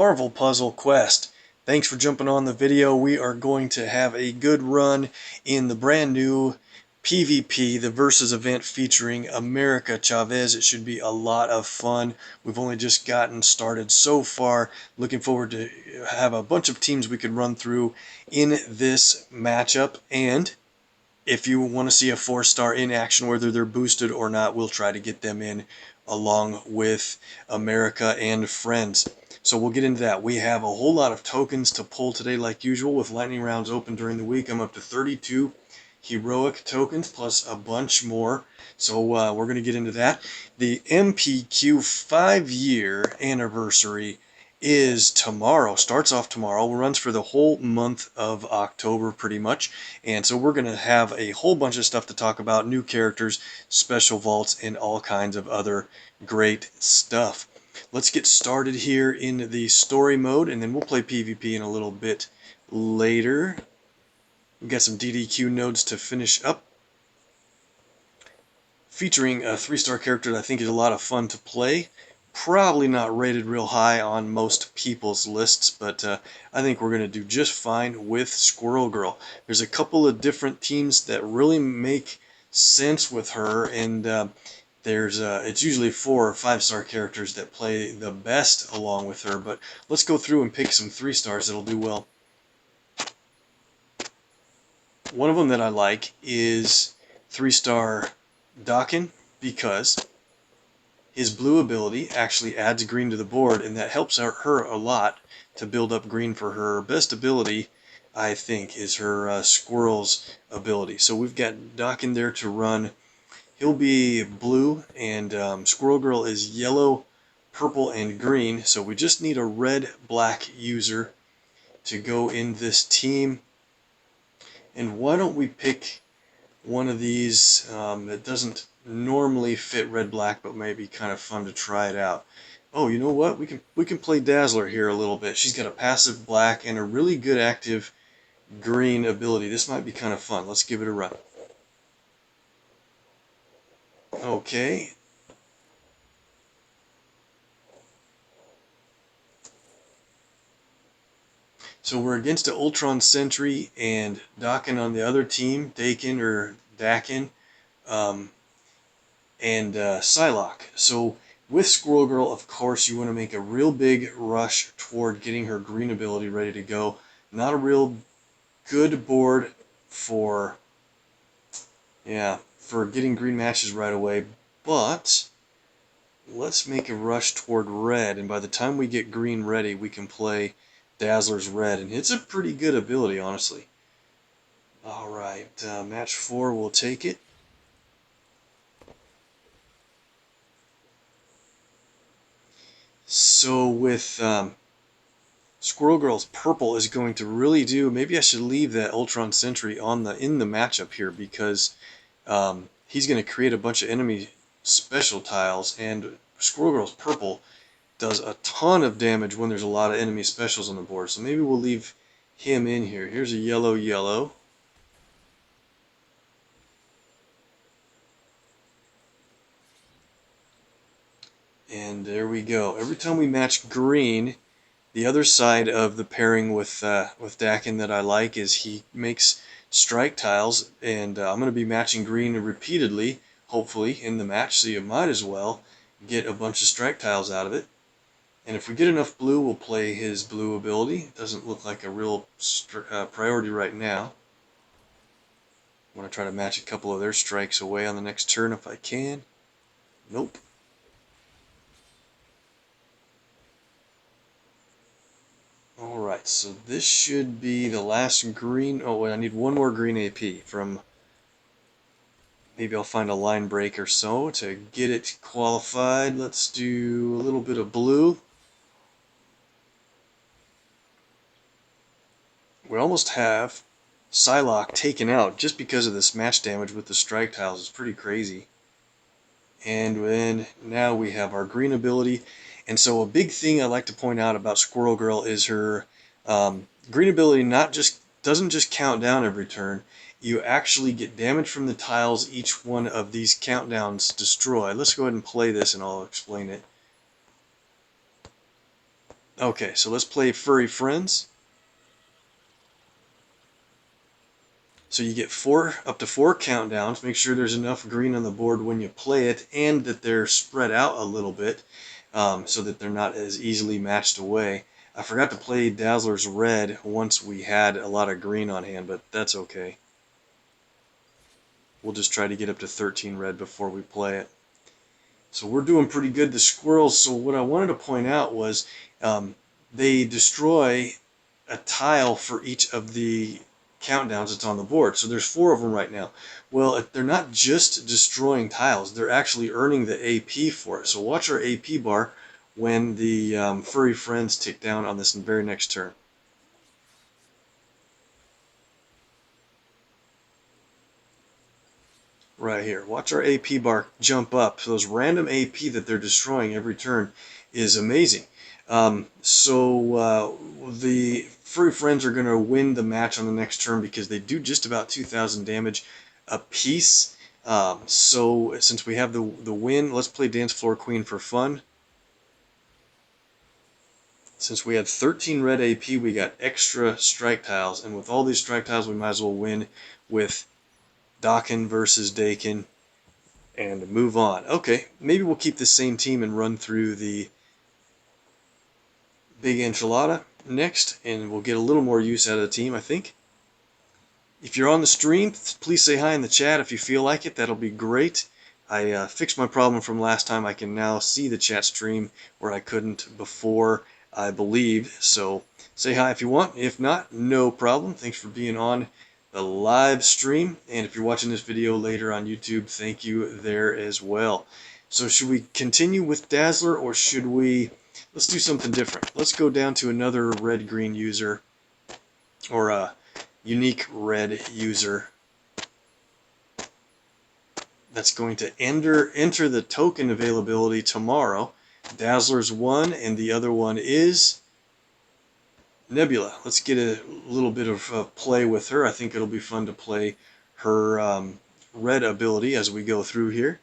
Marvel Puzzle Quest. Thanks for jumping on the video. We are going to have a good run in the brand new PvP, the Versus event featuring America Chavez. It should be a lot of fun. We've only just gotten started so far. Looking forward to have a bunch of teams we could run through in this matchup. And if you want to see a 4-star in action, whether they're boosted or not, we'll try to get them in along with America and friends. So we'll get into that. We have a whole lot of tokens to pull today like usual with lightning rounds open during the week. I'm up to 32 heroic tokens plus a bunch more. So we're going to get into that. The MPQ 5-year anniversary is tomorrow, starts off tomorrow, runs for the whole month of October pretty much, and so we're going to have a whole bunch of stuff to talk about, new characters, special vaults, and all kinds of other great stuff. Let's get started here in the story mode, and then we'll play PvP in a little bit later. We've got some DDQ nodes to finish up, featuring a 3-star character that I think is a lot of fun to play. Probably not rated real high on most people's lists, but I think we're going to do just fine with Squirrel Girl. There's a couple of different teams that really make sense with her, and it's usually 4 or 5-star characters that play the best along with her, but let's go through and pick some 3-stars that'll do well. One of them that I like is 3-star Dakin, because his blue ability actually adds green to the board, and that helps her a lot to build up green for her best ability, I think, is her Squirrel's ability. So we've got Dakin there to run. He'll be blue, and Squirrel Girl is yellow, purple, and green. So we just need a red-black user to go in this team. And why don't we pick one of these that doesn't normally fit red-black, but may be kind of fun to try it out. Oh, you know what? We can play Dazzler here a little bit. She's got a passive black and a really good active green ability. This might be kind of fun. Let's give it a run. Okay. So we're against an Ultron Sentry and Dakin on the other team, Dakin or Dakin, and Psylocke. So with Squirrel Girl, of course, you want to make a real big rush toward getting her green ability ready to go. Not a real good board for getting green matches right away, but let's make a rush toward red, and by the time we get green ready, we can play Dazzler's red, and it's a pretty good ability, honestly. Alright, match 4, we'll take it. So with Squirrel Girl's purple is going to really do. Maybe I should leave that Ultron Sentry in the matchup here, because he's going to create a bunch of enemy special tiles, and Squirrel Girl's purple does a ton of damage when there's a lot of enemy specials on the board. So maybe we'll leave him in here. Here's a yellow. And there we go. Every time we match green, the other side of the pairing with Dakin that I like is he makes strike tiles, and I'm going to be matching green repeatedly, hopefully, in the match, so you might as well get a bunch of strike tiles out of it. And if we get enough blue, we'll play his blue ability. It doesn't look like a real priority right now. I want to try to match a couple of their strikes away on the next turn if I can. Nope. Alright, so this should be the last green. Oh, wait, I need one more green AP from. Maybe I'll find a line break or so to get it qualified. Let's do a little bit of blue. We almost have Psylocke taken out just because of this match damage with the strike tiles. It's pretty crazy. And then now we have our green ability. And so a big thing I like to point out about Squirrel Girl is her green ability doesn't just count down every turn. You actually get damage from the tiles each one of these countdowns destroy. Let's go ahead and play this and I'll explain it. Okay, so let's play Furry Friends. So you get up to four countdowns. Make sure there's enough green on the board when you play it, and that they're spread out a little bit, so that they're not as easily matched away. I forgot to play Dazzler's Red once we had a lot of green on hand, but that's okay. We'll just try to get up to 13 red before we play it. So we're doing pretty good. The squirrels, so what I wanted to point out was they destroy a tile for each of the countdowns that's on the board. So there's 4 of them right now. Well, they're not just destroying tiles. They're actually earning the AP for it. So watch our AP bar when the furry friends tick down on this very next turn. Right here. Watch our AP bar jump up. So those random AP that they're destroying every turn is amazing. The furry friends are going to win the match on the next turn because they do just about 2,000 damage a piece. So since we have the win, let's play Dance Floor Queen for fun. Since we had 13 red AP, we got extra strike tiles, and with all these strike tiles, we might as well win with Dakin versus Dakin and move on. Okay, maybe we'll keep the same team and run through the big enchilada next, and we'll get a little more use out of the team, I think. If you're on the stream, please say hi in the chat if you feel like it. That'll be great. I fixed my problem from last time. I can now see the chat stream where I couldn't before, I believe. So say hi if you want. If not, no problem. Thanks for being on the live stream. And if you're watching this video later on YouTube, thank you there as well. So should we continue with Dazzler, or should we... Let's do something different. Let's go down to another red-green user, or a unique red user that's going to enter the token availability tomorrow. Dazzler's one, and the other one is Nebula. Let's get a little bit of play with her. I think it'll be fun to play her red ability as we go through here.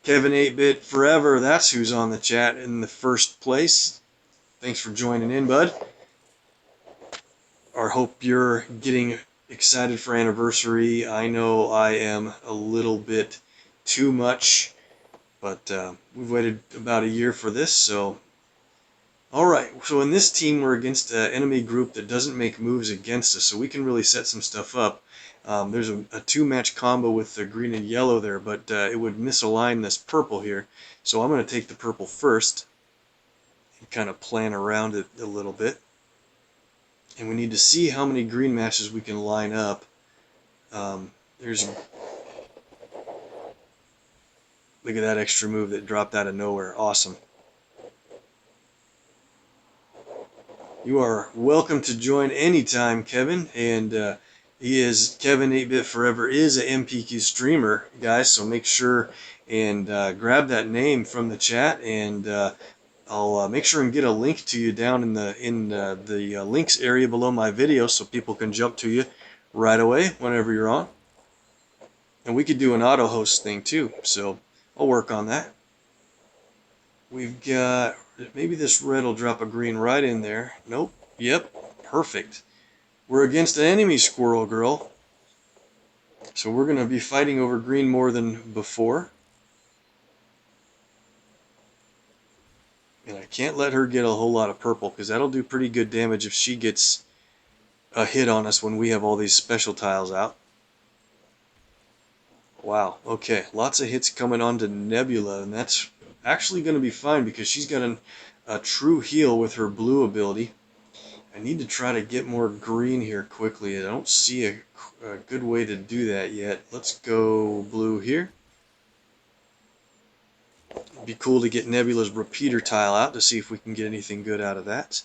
Kevin 8-Bit Forever, that's who's on the chat in the first place. Thanks for joining in, bud. I hope you're getting excited for anniversary. I know I am a little bit too much, but we've waited about a year for this, so... Alright, so in this team we're against an enemy group that doesn't make moves against us, so we can really set some stuff up. There's a two-match combo with the green and yellow there, but it would misalign this purple here. So I'm going to take the purple first and kind of plan around it a little bit. And we need to see how many green matches we can line up. Look at that extra move that dropped out of nowhere. Awesome. You are welcome to join anytime, Kevin. And Kevin 8-Bit Forever is an MPQ streamer, guys. So make sure and grab that name from the chat, and I'll make sure and get a link to you down in the links area below my video, so people can jump to you right away whenever you're on. And we could do an auto host thing too, so I'll work on that. We've got, maybe this red will drop a green right in there. Nope. Yep. Perfect. We're against an enemy squirrel girl, so we're going to be fighting over green more than before. And I can't let her get a whole lot of purple, because that'll do pretty good damage if she gets a hit on us when we have all these special tiles out. Wow, okay, lots of hits coming onto Nebula, and that's actually going to be fine because she's got a true heal with her blue ability. I need to try to get more green here quickly. I don't see a good way to do that yet. Let's go blue here. It'd be cool to get Nebula's repeater tile out to see if we can get anything good out of that.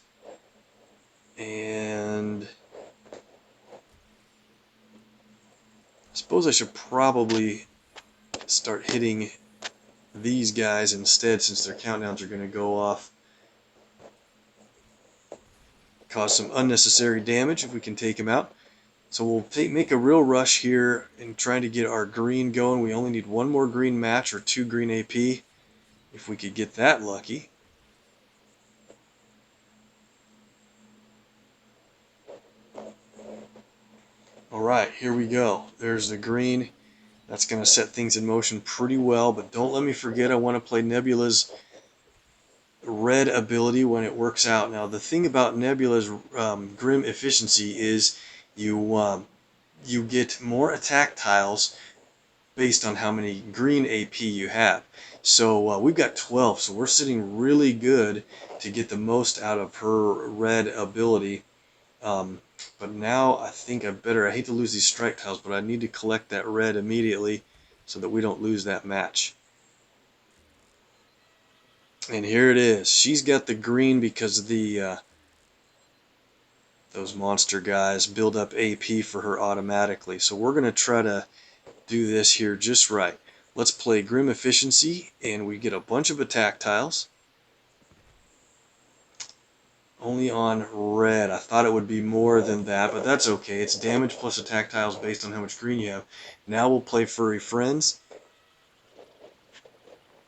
And I suppose I should probably start hitting these guys instead, since their countdowns are going to go off. Cause some unnecessary damage if we can take them out. So we'll make a real rush here in trying to get our green going. We only need one more green match, or 2 green AP, if we could get that lucky. Alright, here we go. There's the green. That's going to set things in motion pretty well, but don't let me forget I want to play Nebula's red ability when it works out. Now, the thing about Nebula's Grim Efficiency is you get more attack tiles based on how many green AP you have. So we've got 12, so we're sitting really good to get the most out of her red ability. But now I think I hate to lose these strike tiles, but I need to collect that red immediately so that we don't lose that match. And here it is. She's got the green because the those monster guys build up AP for her automatically. So we're going to try to do this here just right. Let's play Grim Efficiency, and we get a bunch of attack tiles. Only on red. I thought it would be more than that, but that's okay. It's damage plus attack tiles based on how much green you have. Now we'll play Furry Friends.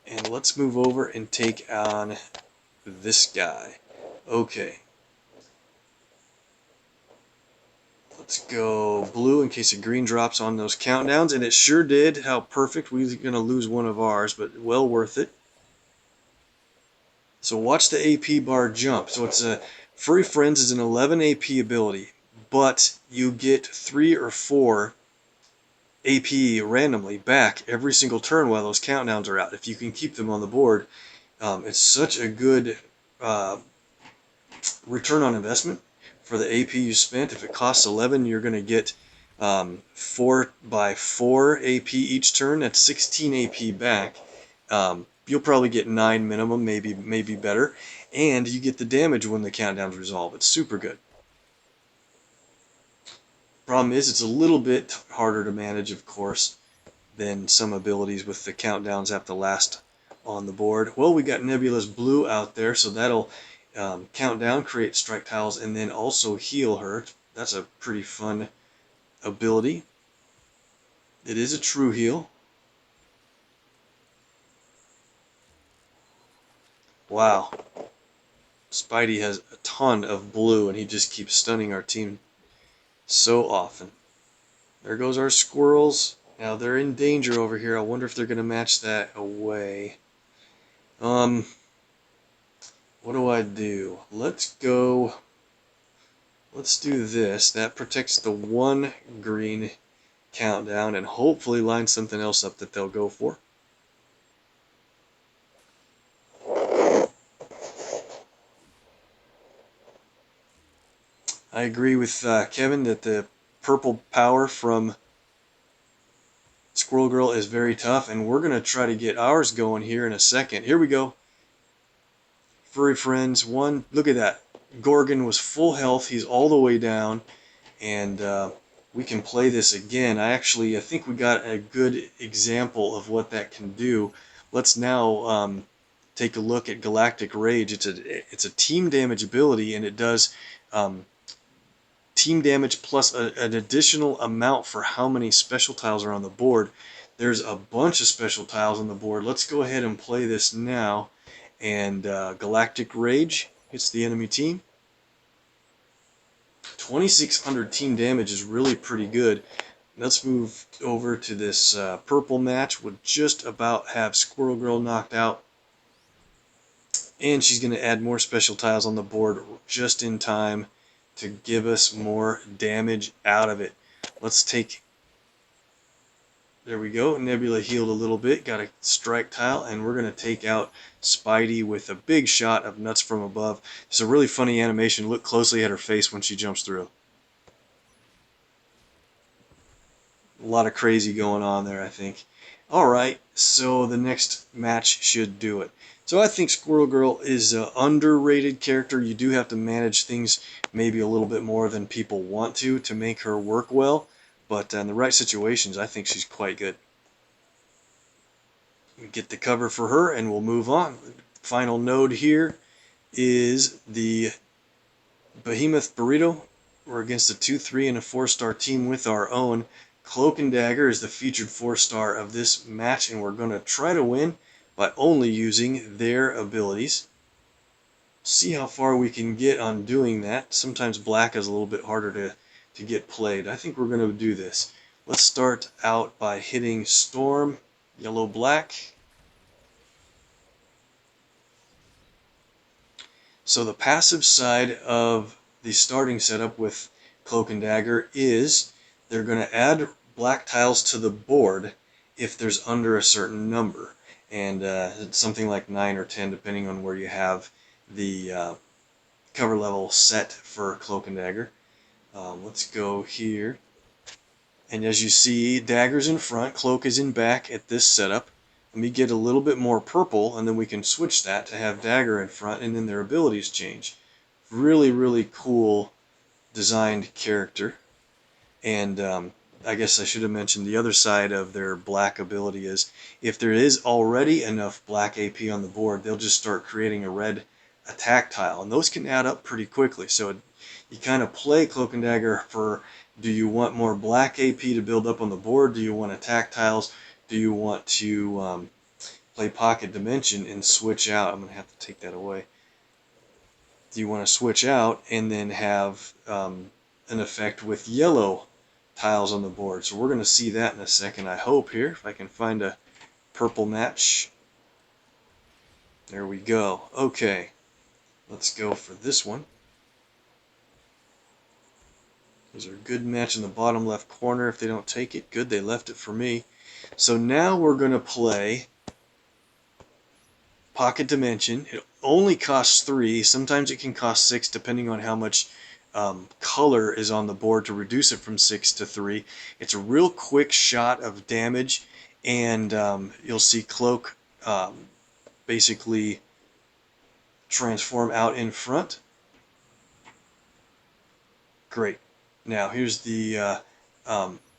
And let's move over and take on this guy. Okay. Let's go blue in case a green drops on those countdowns, and it sure did. How perfect. We're going to lose one of ours, but well worth it. So watch the AP bar jump. So it's a Furry Friends is an 11 AP ability, but you get 3 or 4 AP randomly back every single turn while those countdowns are out. If you can keep them on the board, it's such a good return on investment for the AP you spent. If it costs 11, you're going to get 4 by 4 AP each turn. That's 16 AP back. You'll probably get 9 minimum, maybe better, and you get the damage when the countdowns resolve. It's super good. Problem is, it's a little bit harder to manage, of course, than some abilities with the countdowns have to last on the board. Well, we got Nebula's blue out there, so that'll count down, create strike tiles, and then also heal her. That's a pretty fun ability. It is a true heal. Wow. Spidey has a ton of blue, and he just keeps stunning our team so often. There goes our squirrels. Now they're in danger over here. I wonder if they're going to match that away. What do I do? Let's do this. That protects the one green countdown and hopefully line something else up that they'll go for. I agree with Kevin that the purple power from Squirrel Girl is very tough, and we're going to try to get ours going here in a second. Here we go. Furry Friends, one. Look at that. Gorgon was full health. He's all the way down, and we can play this again. I think we got a good example of what that can do. Let's now take a look at Galactic Rage. It's a team damage ability, and it does team damage plus an additional amount for how many special tiles are on the board. There's a bunch of special tiles on the board. Let's go ahead and play this now. And Galactic Rage hits the enemy team. 2,600 team damage is really pretty good. Let's move over to this purple match. We'll just about have Squirrel Girl knocked out. And she's going to add more special tiles on the board just in time to give us more damage out of it. Let's take... There we go. Nebula healed a little bit. Got a strike tile. And we're going to take out Spidey with a big shot of Nuts from Above. It's a really funny animation. Look closely at her face when she jumps through. A lot of crazy going on there, I think. Alright, so the next match should do it. So I think Squirrel Girl is an underrated character. You do have to manage things maybe a little bit more than people want to make her work well. But in the right situations, I think she's quite good. We get the cover for her, and we'll move on. Final node here is the Behemoth Burrito. We're against a 2-3 and a 4-star team with our own. Cloak and Dagger is the featured 4-star of this match, and we're going to try to win by only using their abilities. See how far we can get on doing that. Sometimes black is a little bit harder to get played. I think we're going to do this. Let's start out by hitting Storm, yellow, black. So the passive side of the starting setup with Cloak and Dagger is they're going to add black tiles to the board if there's under a certain number. And it's something like 9 or 10 depending on where you have the cover level set for Cloak and Dagger. Let's go here. And as you see, Dagger's in front, Cloak is in back at this setup. Let me get a little bit more purple, and then we can switch that to have Dagger in front, and then their abilities change. Really, really cool designed character. And I guess I should have mentioned the other side of their black ability is if there is already enough black AP on the board, they'll just start creating a red attack tile. And those can add up pretty quickly. So you kind of play Cloak and Dagger for, do you want more black AP to build up on the board? Do you want attack tiles? Do you want to play Pocket Dimension and switch out? I'm going to have to take that away. Do you want to switch out and then have an effect with yellow tiles on the board? So we're going to see that in a second, I hope, here. If I can find a purple match. There we go. Okay. Let's go for this one. There's a good match in the bottom left corner. If they don't take it, good, they left it for me. So now we're going to play Pocket Dimension. It only costs 3. Sometimes it can cost 6 depending on how much color is on the board to reduce it from 6 to 3. It's a real quick shot of damage, and you'll see Cloak basically transform out in front. Great. Now here's the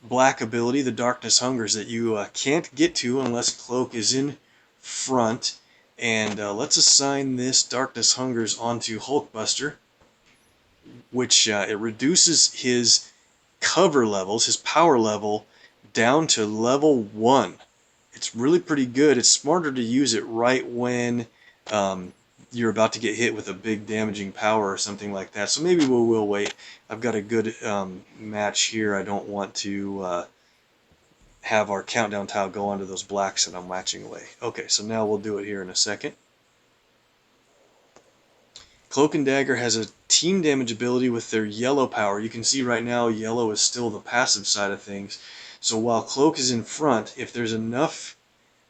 black ability, the Darkness Hungers, that you can't get to unless Cloak is in front. And let's assign this Darkness Hungers onto Hulkbuster, which it reduces his cover levels, his power level, down to level 1. It's really pretty good. It's smarter to use it right when you're about to get hit with a big damaging power or something like that. So maybe we'll wait. I've got a good match here. I don't want to have our countdown tile go onto those blacks that I'm matching away. Okay, so now we'll do it here in a second. Cloak and Dagger has a team damage ability with their yellow power. You can see right now yellow is still the passive side of things. So while Cloak is in front, if there's enough,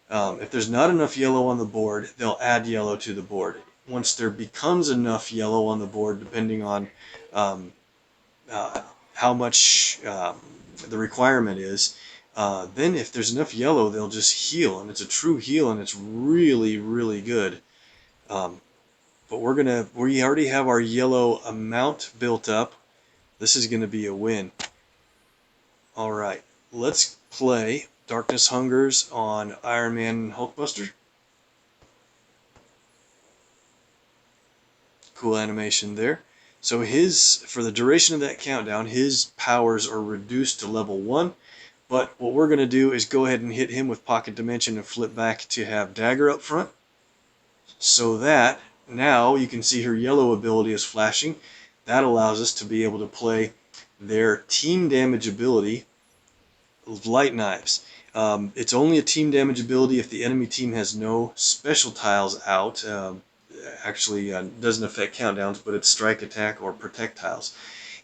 if there's not enough yellow on the board, they'll add yellow to the board. Once there becomes enough yellow on the board, depending on how much the requirement is, then if there's enough yellow, they'll just heal, and it's a true heal, and it's really, really good. But we already have our yellow amount built up. This is gonna be a win. All right, let's play Darkness Hungers on Iron Man Hulkbuster. Cool animation there. So for the duration of that countdown, his powers are reduced to level 1. But what we're going to do is go ahead and hit him with Pocket Dimension and flip back to have Dagger up front. So that now you can see her yellow ability is flashing. That allows us to be able to play their team damage ability, Light Knives. It's only a team damage ability if the enemy team has no special tiles out. Actually doesn't affect countdowns, but it's strike, attack, or protect tiles.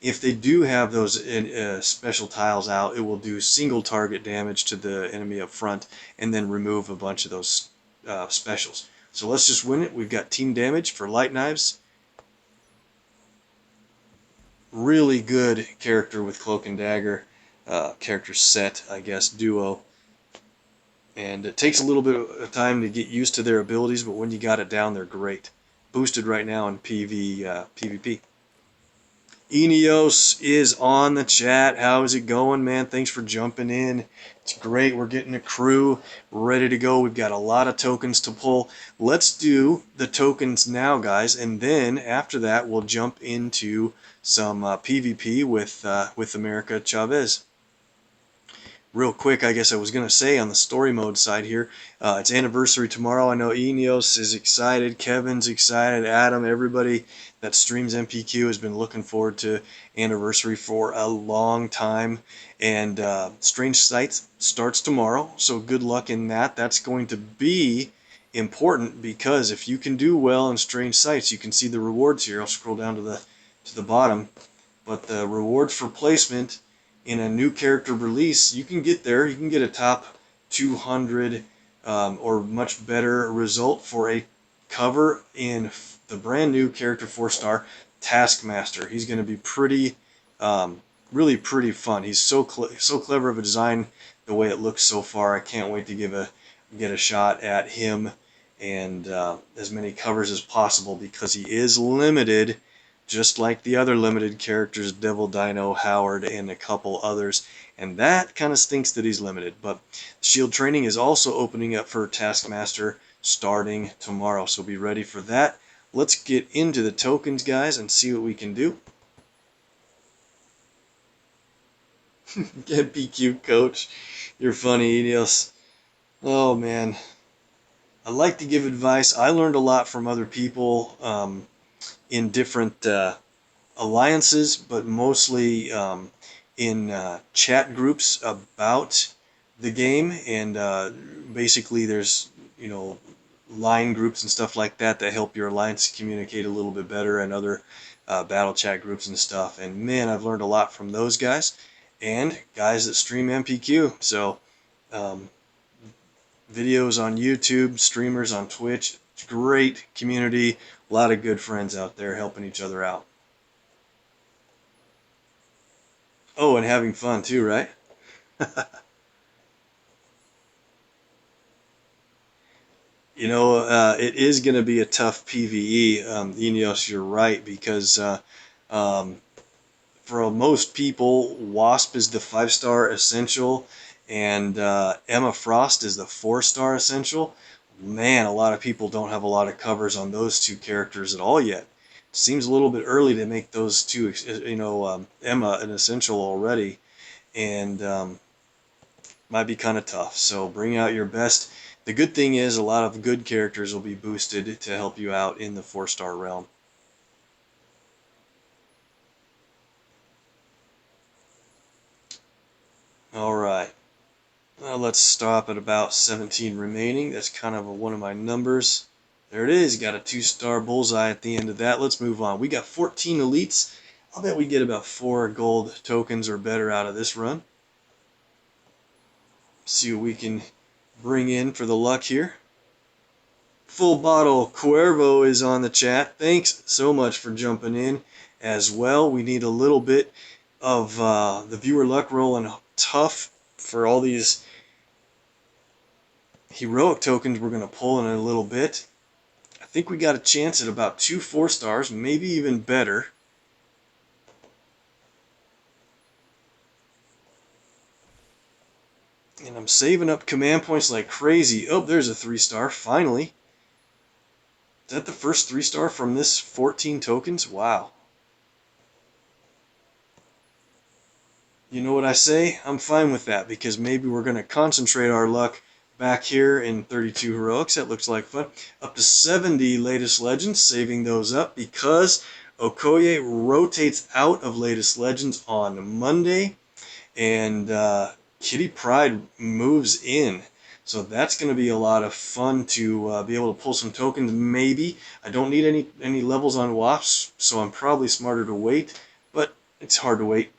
If they do have those special tiles out, it will do single target damage to the enemy up front and then remove a bunch of those specials. So let's just win it. We've got team damage for Light Knives. Really good character with Cloak and Dagger. Character set, I guess, duo. And it takes a little bit of time to get used to their abilities, but when you got it down, they're great. Boosted right now in PvP. Eneos is on the chat. How is it going, man? Thanks for jumping in. It's great. We're getting a crew ready to go. We've got a lot of tokens to pull. Let's do the tokens now, guys, and then after that, we'll jump into some PvP with America Chavez. real quick, I guess I was going to say on the story mode side here, it's anniversary tomorrow. I know Eneos is excited, Kevin's excited, Adam, everybody that streams MPQ has been looking forward to anniversary for a long time. And Strange Sights starts tomorrow, so good luck in that. That's going to be important because if you can do well in Strange Sights, you can see the rewards here. I'll scroll down to the bottom. But the rewards for placement in a new character release, you can get there. You can get a top 200 or much better result for a cover in the brand new character 4-star Taskmaster. He's going to be pretty, really pretty fun. He's so clever of a design, the way it looks so far. I can't wait to get a shot at him and as many covers as possible because he is limited, just like the other limited characters, Devil Dino, Howard, and a couple others. And that kind of stinks that he's limited. But Shield Training is also opening up for Taskmaster starting tomorrow, so be ready for that. Let's get into the tokens, guys, and see what we can do. MPQ coach, you're funny, Eneos. Oh, man. I like to give advice. I learned a lot from other people in different alliances, but mostly in chat groups about the game. And basically, there's line groups and stuff like that that help your alliance communicate a little bit better, and other battle chat groups and stuff. And man, I've learned a lot from those guys and guys that stream MPQ. So videos on YouTube, streamers on Twitch, great community, a lot of good friends out there helping each other out. Oh, and having fun too, right? It is going to be a tough PvE. Eneos, you're right, because um, for most people, Wasp is the 5-star essential, and Emma Frost is the 4-star essential. Man, a lot of people don't have a lot of covers on those two characters at all yet. It seems a little bit early to make those two, Emma an essential already, and might be kind of tough. So bring out your best. The good thing is a lot of good characters will be boosted to help you out in the 4-star realm. Alright, let's stop at about 17 remaining. That's kind of one of my numbers. There it is, got a 2-star bullseye at the end of that. Let's move on. We got 14 elites. I'll bet we get about 4 gold tokens or better out of this run. See what we can bring in for the luck here. Full Bottle Cuervo is on the chat. Thanks so much for jumping in as well. We need a little bit of the viewer luck rolling tough for all these heroic tokens we're going to pull in a little bit. I think we got a chance at about 2 4-stars, maybe even better. And I'm saving up command points like crazy. Oh, there's a 3-star, finally. Is that the first 3-star from this 14 tokens? Wow. You know what I say? I'm fine with that, because maybe we're going to concentrate our luck back here in 32 heroics. That looks like fun. Up to 70 latest legends, saving those up because Okoye rotates out of latest legends on Monday, and Kitty Pride moves in. So that's going to be a lot of fun to be able to pull some tokens. Maybe I don't need any levels on Wasps, so I'm probably smarter to wait, but it's hard to wait.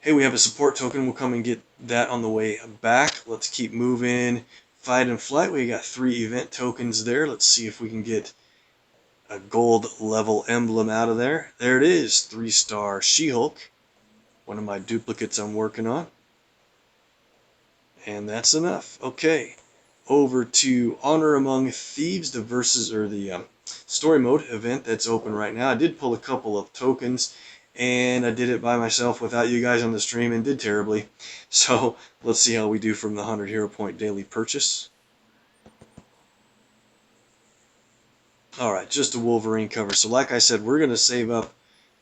Hey, we have a support token. We'll come and get that on the way back. Let's keep moving. Fight and Flight. We got 3 event tokens there. Let's see if we can get a gold level emblem out of there. There it is. 3-star She-Hulk. One of my duplicates I'm working on. And that's enough. Okay. Over to Honor Among Thieves, the story mode event that's open right now. I did pull a couple of tokens, and I did it by myself without you guys on the stream and did terribly. So let's see how we do from the 100 hero point daily purchase. Alright, just a Wolverine cover. So like I said, we're going to save up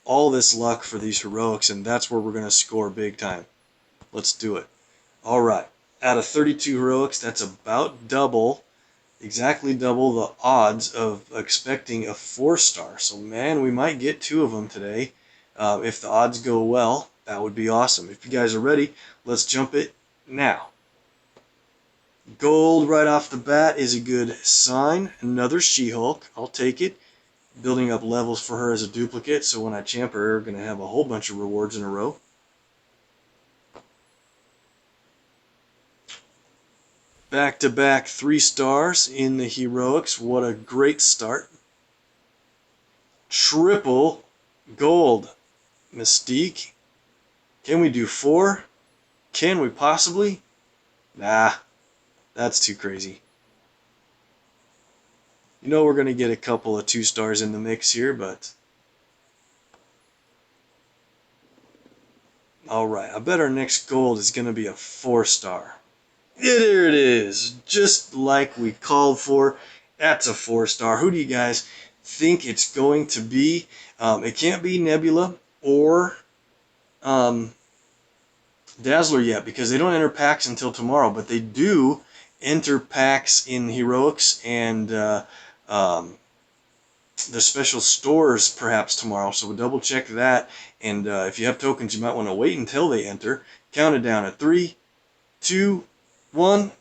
all this luck for these heroics, and that's where we're going to score big time. Let's do it. Alright, out of 32 heroics, that's about double, exactly double the odds of expecting a 4-star. So man, we might get 2 of them today. If the odds go well, that would be awesome. If you guys are ready, let's jump it now. Gold right off the bat is a good sign. Another She-Hulk, I'll take it. Building up levels for her as a duplicate, so when I champ her, we're going to have a whole bunch of rewards in a row. Back-to-back 3 stars in the heroics. What a great start. Triple gold. Mystique. Can we do 4? Can we possibly? Nah, that's too crazy. You know we're going to get a couple of 2 stars in the mix here, but... Alright, I bet our next gold is going to be a 4-star. Yeah, there it is. Just like we called for. That's a 4-star. Who do you guys think it's going to be? It can't be Nebula or Dazzler yet, because they don't enter packs until tomorrow, but they do enter packs in Heroics and the special stores perhaps tomorrow, so we'll double check that. And if you have tokens, you might want to wait until they enter. Count it down at 3, 2, 1.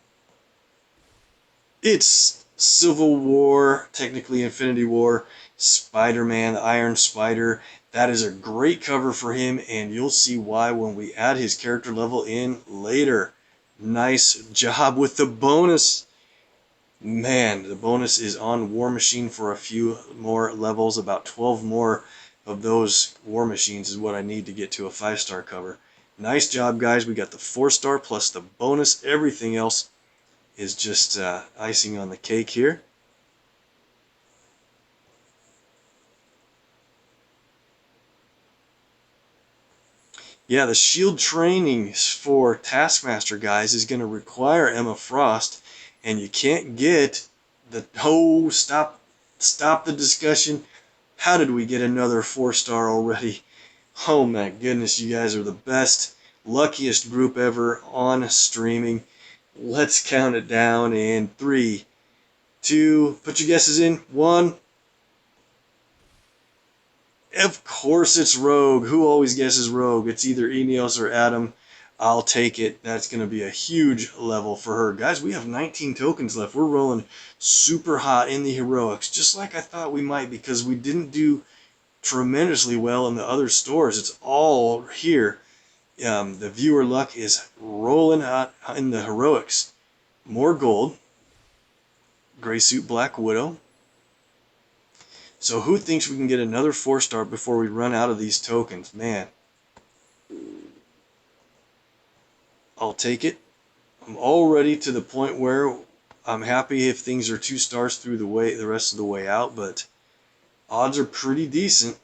It's Civil War, technically Infinity War, Spider-Man, the Iron Spider. That is a great cover for him, and you'll see why when we add his character level in later. Nice job with the bonus. Man, the bonus is on War Machine for a few more levels. About 12 more of those War Machines is what I need to get to a 5-star cover. Nice job, guys. We got the 4-star plus the bonus. Everything else is just icing on the cake here. Yeah, the shield training for Taskmaster, guys, is going to require Emma Frost, and you can't get the... Oh, stop the discussion. How did we get another 4-star already? Oh my goodness, you guys are the best, luckiest group ever on streaming. Let's count it down in 3, 2, put your guesses in, 1. Of course it's Rogue. Who always guesses Rogue? It's either Eneos or Adam. I'll take it. That's going to be a huge level for her. Guys, we have 19 tokens left. We're rolling super hot in the heroics, just like I thought we might, because we didn't do tremendously well in the other stores. It's all here. The viewer luck is rolling hot in the heroics. More gold. Gray suit Black Widow. So who thinks we can get another 4-star before we run out of these tokens? Man. I'll take it. I'm already to the point where I'm happy if things are 2 stars through the rest of the way out, but odds are pretty decent.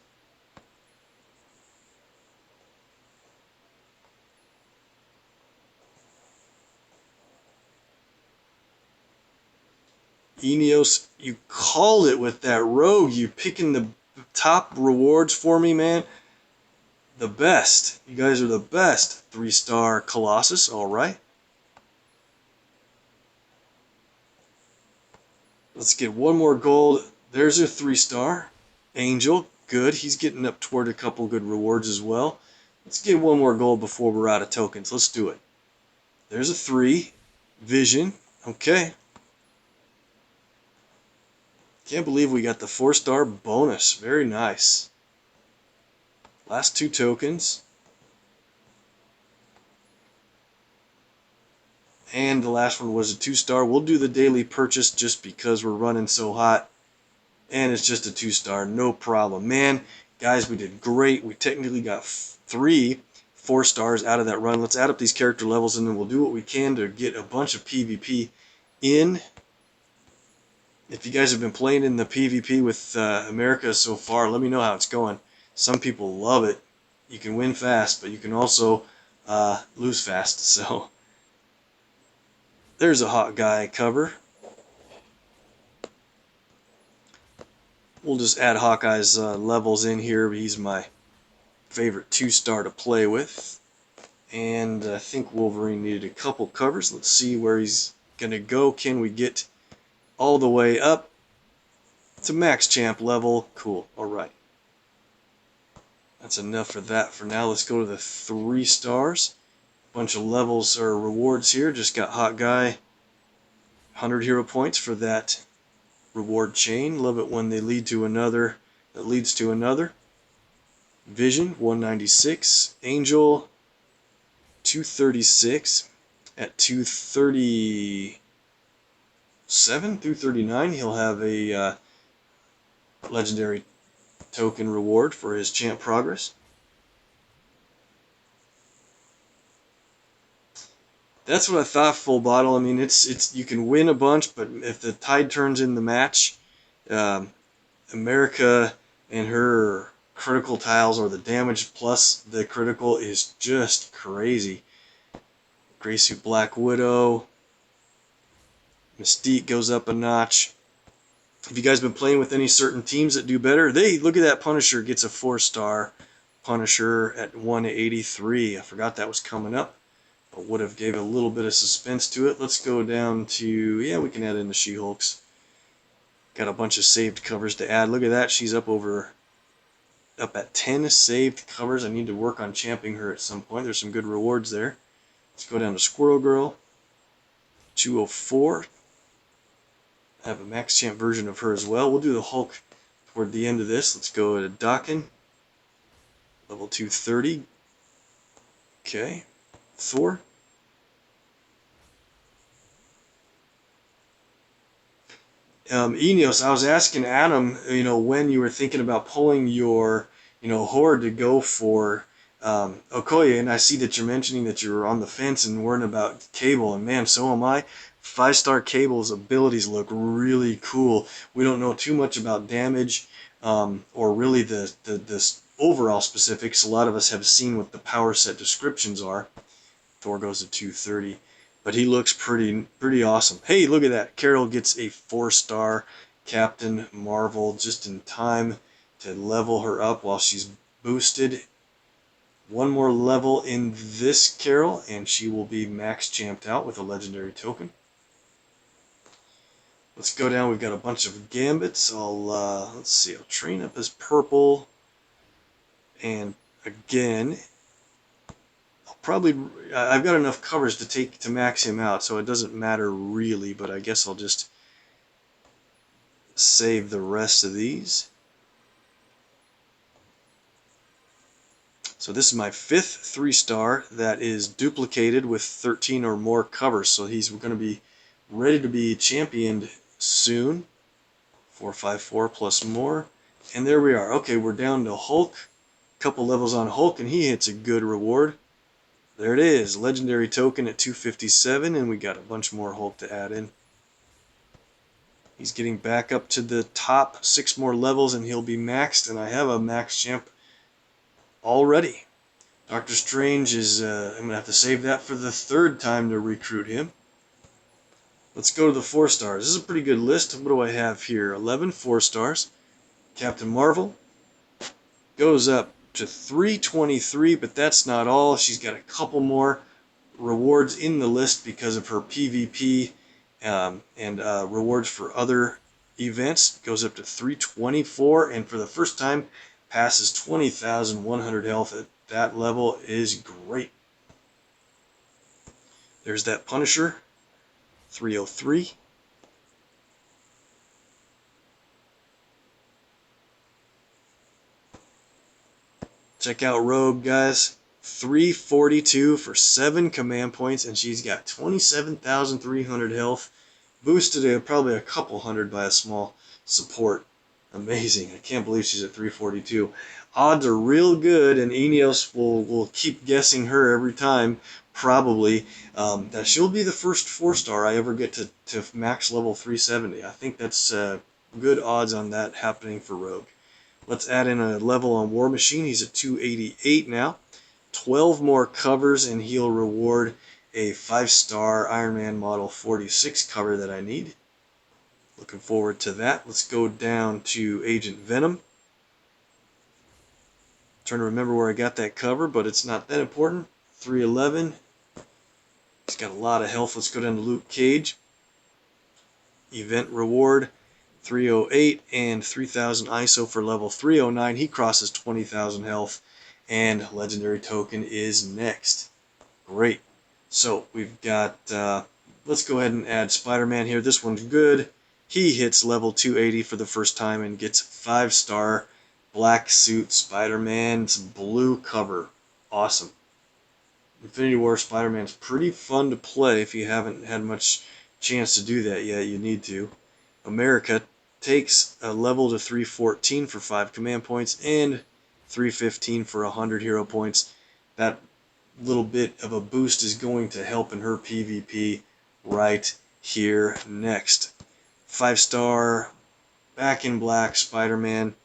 Eneos, you called it with that Rogue. You picking the top rewards for me, man. The best. You guys are the best. 3-star Colossus, alright. Let's get one more gold. There's a 3-star. Angel, good. He's getting up toward a couple good rewards as well. Let's get one more gold before we're out of tokens. Let's do it. There's a 3. Vision, okay. Can't believe we got the 4-star bonus. Very nice. Last 2 tokens. And the last one was a 2-star. We'll do the daily purchase just because we're running so hot. And it's just a 2-star. No problem. Man, guys, we did great. We technically got 3 4-stars out of that run. Let's add up these character levels and then we'll do what we can to get a bunch of PvP in. If you guys have been playing in the PvP with America so far, let me know how it's going. Some people love it. You can win fast, but you can also lose fast. So there's a hot guy cover. We'll just add Hawkeye's levels in here. He's my favorite 2-star to play with. And I think Wolverine needed a couple covers. Let's see where he's going to go. Can we get all the way up to max champ level? Cool. Alright. That's enough for that for now. Let's go to the 3 stars. Bunch of levels or rewards here. Just got Hot Guy. 100 hero points for that reward chain. Love it when they lead to another that leads to another. Vision 196. Angel 236. At 237 through 39 he'll have a legendary token reward for his champ progress. That's what I thought, full bottle. I mean, it's you can win a bunch, but if the tide turns in the match, America and her critical tiles, or the damage plus the critical, is just crazy. Gray Suit Black Widow. Mystique goes up a notch. Have you guys been playing with any certain teams that do better? Look at that Punisher gets a 4-star Punisher at 183. I forgot that was coming up, but would have gave a little bit of suspense to it. Let's go down to, yeah, we can add in the She-Hulks. Got a bunch of saved covers to add. Look at that, she's up at 10 saved covers. I need to work on champing her at some point. There's some good rewards there. Let's go down to Squirrel Girl, 204. I have a max champ version of her as well. We'll do the Hulk toward the end of this. Let's go to Dakin, level 230. Okay, Thor. Eneos, I was asking Adam, when you were thinking about pulling your, horde to go for Okoye, and I see that you're mentioning that you're on the fence and worrying about Cable, and man, so am I. 5-star Cable's abilities look really cool. We don't know too much about damage, or really the overall specifics. A lot of us have seen what the power set descriptions are. Thor goes to 230. But he looks pretty awesome. Hey, look at that. Carol gets a 4-star Captain Marvel just in time to level her up while she's boosted. One more level in this Carol, and she will be max champed out with a legendary token. Let's go down. We've got a bunch of Gambits. Let's see. I'll train up as purple. And again, I've got enough covers to max him out, so it doesn't matter really, but I guess I'll just save the rest of these. So this is my 5th 3-star that is duplicated with 13 or more covers, so he's going to be ready to be championed soon. 454 plus more, and there we are. Okay, we're down to Hulk. Couple levels on Hulk, and he hits a good reward. There it is, legendary token at 257, and we got a bunch more Hulk to add in. He's getting back up to the top 6 more levels, and he'll be maxed, and I have a max champ already. Doctor Strange is, I'm going to have to save that for the 3rd time to recruit him. Let's go to the 4 stars. This is a pretty good list. What do I have here? 11 4-stars. Captain Marvel goes up to 323, but that's not all. She's got a couple more rewards in the list because of her PvP and rewards for other events. Goes up to 324, and for the first time passes 20,100 health at that level. Is great. There's that Punisher, 303. Check out Rogue, guys. 342 for 7 command points, and she's got 27,300 health. Boosted probably a couple hundred by a small support. Amazing. I can't believe she's at 342. Odds are real good, and Eneos will keep guessing her every time, probably, that she'll be the first 4-star I ever get to max level 370. I think that's good odds on that happening for Rogue. Let's add in a level on War Machine. He's at 288 now. 12 more covers, and he'll reward a 5-star Iron Man Model 46 cover that I need. Looking forward to that. Let's go down to Agent Venom. Trying to remember where I got that cover, but it's not that important. 311. He's got a lot of health. Let's go down to Luke Cage. Event reward 308 and 3000 ISO for level 309. He crosses 20,000 health. And legendary token is next. Great. So we've got, let's go ahead and add Spider-Man here. This one's good. He hits level 280 for the first time and gets 5-star black suit Spider-Man's blue cover. Awesome. Infinity War Spider-Man's pretty fun to play. If you haven't had much chance to do that yet, you need to. America takes a level to 314 for 5 command points and 315 for 100 hero points. That little bit of a boost is going to help in her PvP right here next. 5-star, back in black Spider-Man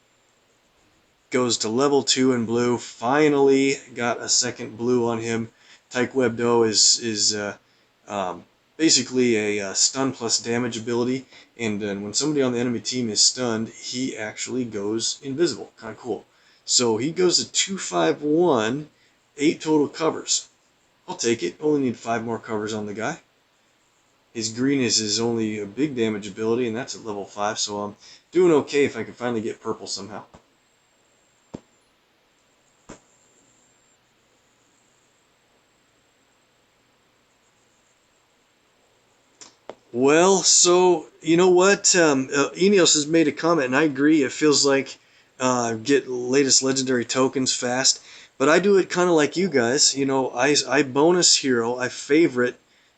goes to level 2 in blue. Finally got a second blue on him. Taekwondo is basically a stun plus damage ability, and when somebody on the enemy team is stunned, he actually goes invisible. Kind of cool. So he goes to 251, 8 total covers. I'll take it. Only need 5 more covers on the guy. His green is his only big damage ability, and that's at level 5, so I'm doing okay if I can finally get purple somehow. Well, so you know what? Eneos has made a comment, and I agree. It feels like get latest legendary tokens fast, but I do it kind of like you guys. You know, I bonus hero. I favorite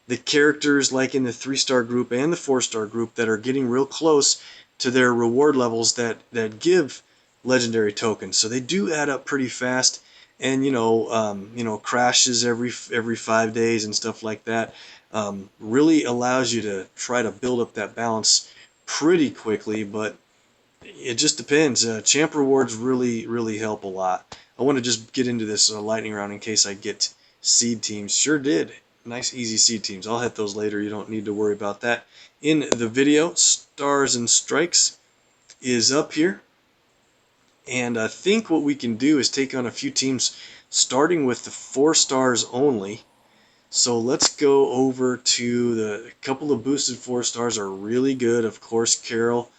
the characters like in the 3-star group and the 4-star group that are getting real close to their reward levels that give legendary tokens. So they do add up pretty fast, and crashes every 5 days and stuff like that. Really allows you to try to build up that balance pretty quickly, but it just depends. Champ rewards really help a lot. I want to just get into this lightning round in case I get seed teams. Sure did. Nice easy seed teams. I'll hit those later. You don't need to worry about that. In the video, Stars and Strikes is up here. And I think what we can do is take on a few teams starting with the 4 stars only. So let's go over to a couple of boosted 4 stars are really good. Of course, Carol,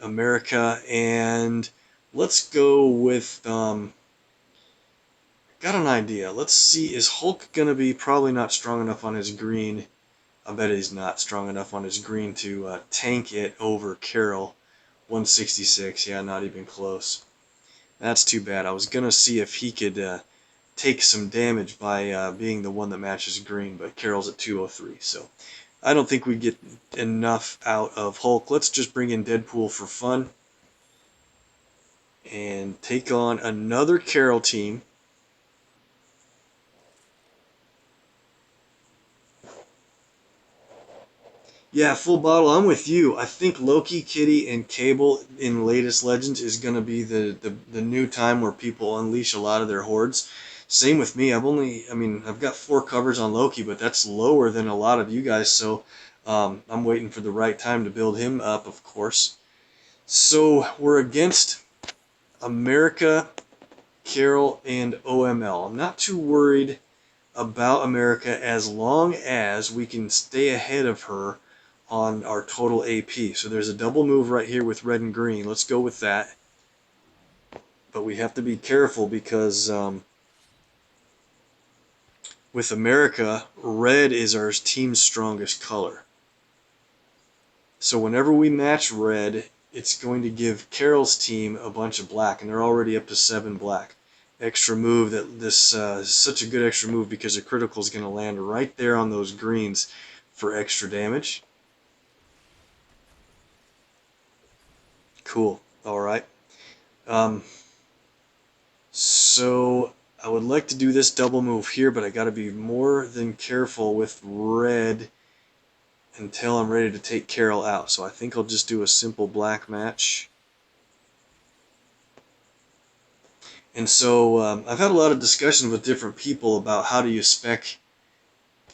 America, and let's go with, got an idea. Let's see, is Hulk going to be probably not strong enough on his green? I bet he's not strong enough on his green to tank it over Carol. 166, yeah, not even close. That's too bad. I was going to see if he could take some damage by being the one that matches green, but Carol's at 203, so I don't think we get enough out of Hulk. Let's just bring in Deadpool for fun and take on another Carol team. Yeah, full bottle. I'm with you. I think Loki, Kitty, and Cable in latest Legends is going to be the new time where people unleash a lot of their hordes. Same with me. I've got 4 covers on Loki, but that's lower than a lot of you guys, so I'm waiting for the right time to build him up, of course. So we're against America, Carol, and OML. I'm not too worried about America as long as we can stay ahead of her on our total AP. So there's a double move right here with red and green. Let's go with that. But we have to be careful because with America, red is our team's strongest color. So whenever we match red, it's going to give Carol's team a bunch of black, and they're already up to 7 black. Extra move, that this is such a good extra move because a critical is going to land right there on those greens for extra damage. Cool. All right. So I would like to do this double move here, but I got to be more than careful with red until I'm ready to take Carol out. So I think I'll just do a simple black match. And so I've had a lot of discussions with different people about how do you spec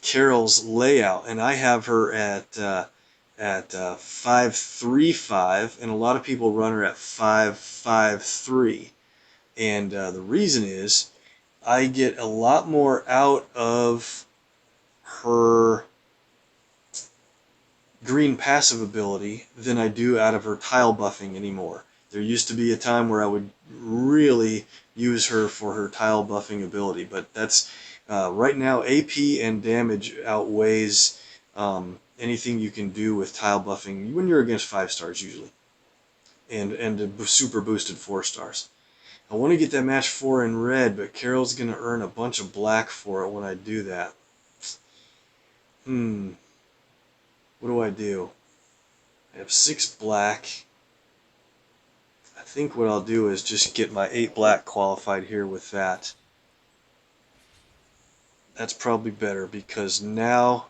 Carol's layout, and I have her at 535, and a lot of people run her at 553. And the reason is I get a lot more out of her green passive ability than I do out of her tile buffing anymore. There used to be a time where I would really use her for her tile buffing ability, but that's right now AP and damage outweighs anything you can do with tile buffing when you're against 5 stars usually, and a super boosted 4 stars. I want to get that match 4 in red, but Carol's going to earn a bunch of black for it when I do that. What do I do? I have 6 black. I think what I'll do is just get my 8 black qualified here with that. That's probably better because now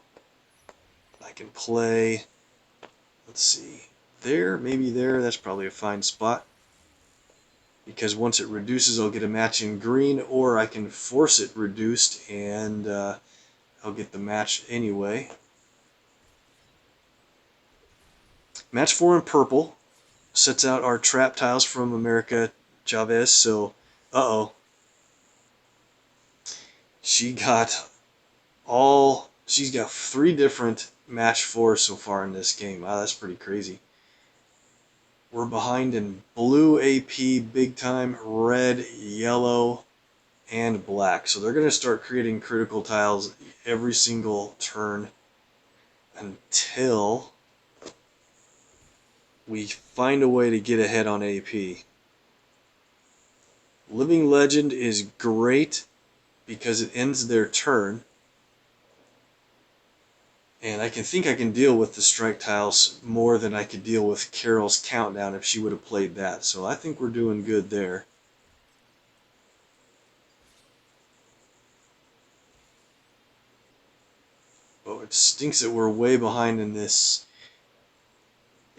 I can play, let's see, there, maybe there. That's probably a fine spot. Because once it reduces, I'll get a match in green, or I can force it reduced and I'll get the match anyway. Match 4 in purple sets out our trap tiles from America Chavez. So, she's got 3 different match 4s so far in this game. Wow, that's pretty crazy. We're behind in blue AP big time, red, yellow, and black. So they're going to start creating critical tiles every single turn until we find a way to get ahead on AP. Living Legend is great because it ends their turn. And I think I can deal with the strike tiles more than I could deal with Carol's countdown if she would have played that. So I think we're doing good there. Oh, it stinks that we're way behind in this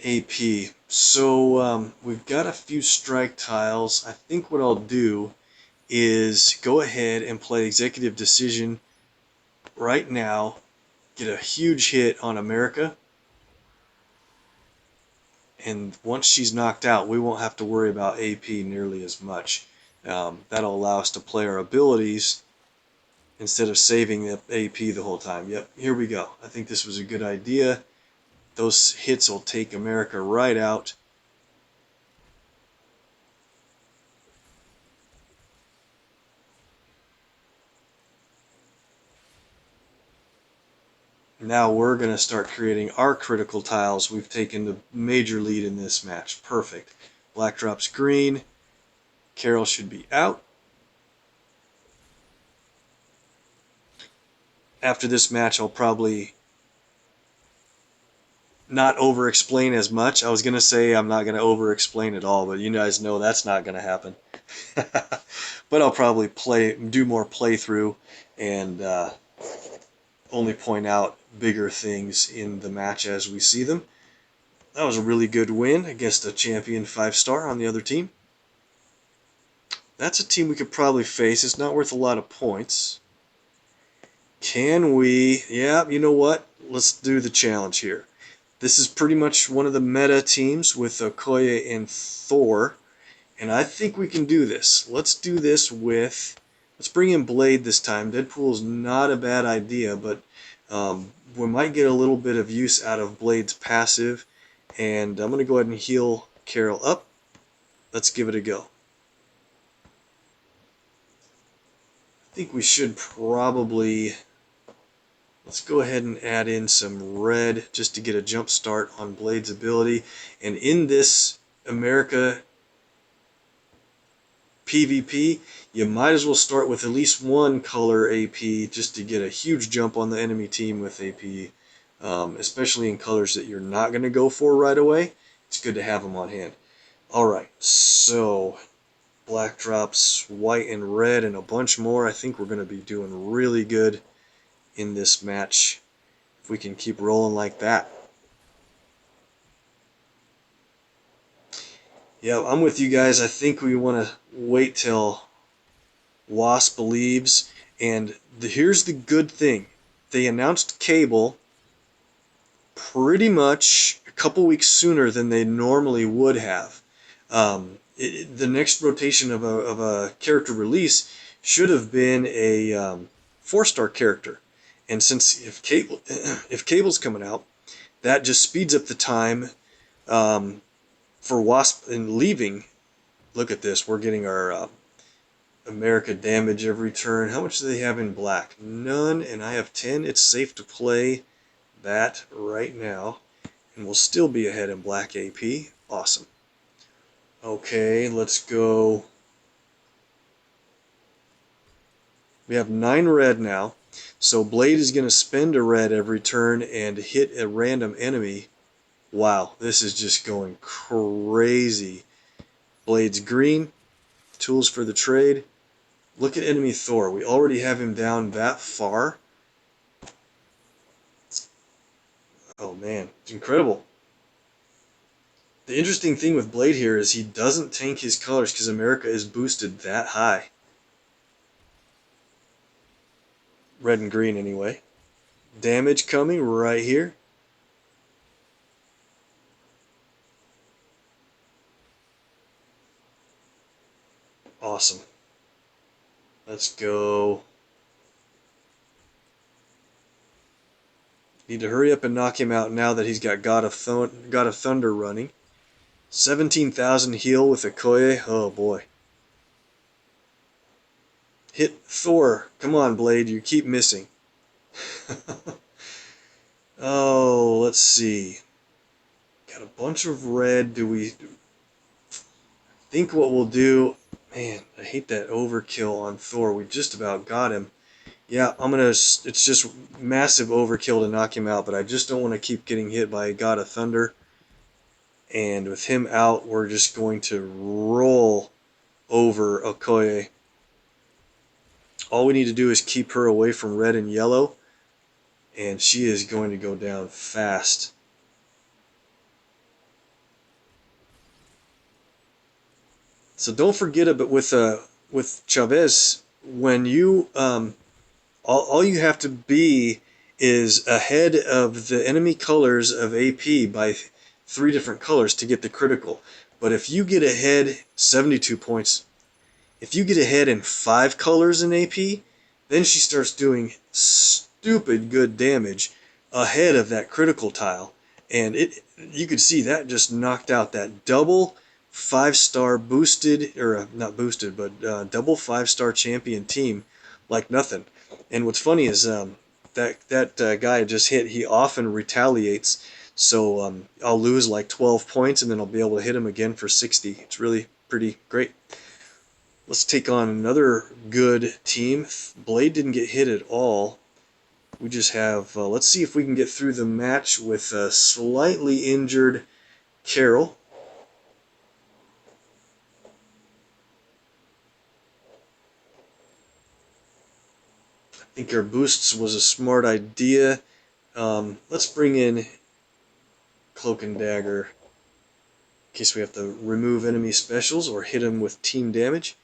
AP. So we've got a few strike tiles. I think what I'll do is go ahead and play Executive Decision right now, get a huge hit on America, and once she's knocked out, we won't have to worry about AP nearly as much. That'll allow us to play our abilities instead of saving the AP the whole time. Yep, here we go. I think this was a good idea. Those hits will take America right out. Now we're going to start creating our critical tiles. We've taken the major lead in this match. Perfect. Black drops green. Carol should be out. After this match, I'll probably not over-explain as much. I was going to say I'm not going to over-explain at all, but you guys know that's not going to happen. But I'll probably do more playthrough and only point out bigger things in the match as we see them. That was a really good win against a champion 5-star on the other team. That's a team we could probably face. It's not worth a lot of points. Can we? Yeah, you know what? Let's do the challenge here. This is pretty much one of the meta teams with Okoye and Thor. And I think we can do this. Let's do this with... Let's bring in Blade this time. Deadpool's not a bad idea, but we might get a little bit of use out of Blade's passive. And I'm going to go ahead and heal Carol up. Let's give it a go. I think we should probably... Let's go ahead and add in some red just to get a jump start on Blade's ability. And in this America PvP, you might as well start with at least one color AP just to get a huge jump on the enemy team with AP, especially in colors that you're not going to go for right away. It's good to have them on hand. Alright, so black drops white and red and a bunch more. I think we're going to be doing really good in this match if we can keep rolling like that. Yeah, I'm with you guys. I think we want to wait till Wasp leaves. And here's the good thing. They announced Cable pretty much a couple weeks sooner than they normally would have. The next rotation of a character release should have been a 4-star character. And since if Cable's coming out, that just speeds up the time for Wasp and leaving. Look at this. We're getting our America damage every turn. How much do they have in black? None, and I have 10. It's safe to play that right now. And we'll still be ahead in black AP. Awesome. Okay, let's go. We have 9 red now. So Blade is going to spend a red every turn and hit a random enemy. Wow, this is just going crazy. Blade's green. Tools for the trade. Look at enemy Thor. We already have him down that far. Oh man, it's incredible. The interesting thing with Blade here is he doesn't tank his colors because America is boosted that high. Red and green anyway. Damage coming right here. Awesome. Let's go. Need to hurry up and knock him out now that he's got God of Thunder running. 17,000 heal with Okoye. Oh boy. Hit Thor. Come on, Blade. You keep missing. Oh, let's see. Got a bunch of red. Do we think what we'll do? Man, I hate that overkill on Thor. We just about got him. Yeah, it's just massive overkill to knock him out, but I just don't want to keep getting hit by God of Thunder. And with him out, we're just going to roll over Okoye. All we need to do is keep her away from red and yellow, and she is going to go down fast. So don't forget about with Chavez, when you all you have to be is ahead of the enemy colors of AP by 3 different colors to get the critical. But if you get ahead 72 points, if you get ahead in 5 colors in AP, then she starts doing stupid good damage ahead of that critical tile. And you could see that just knocked out that double 5-star boosted, or not boosted, but double 5-star champion team like nothing. And what's funny is that guy I just hit, he often retaliates. So I'll lose like 12 points and then I'll be able to hit him again for 60. It's really pretty great. Let's take on another good team. Blade didn't get hit at all. We just have, let's see if we can get through the match with a slightly injured Carol. I think our boosts was a smart idea. Let's bring in Cloak and Dagger in case we have to remove enemy specials or hit them with team damage.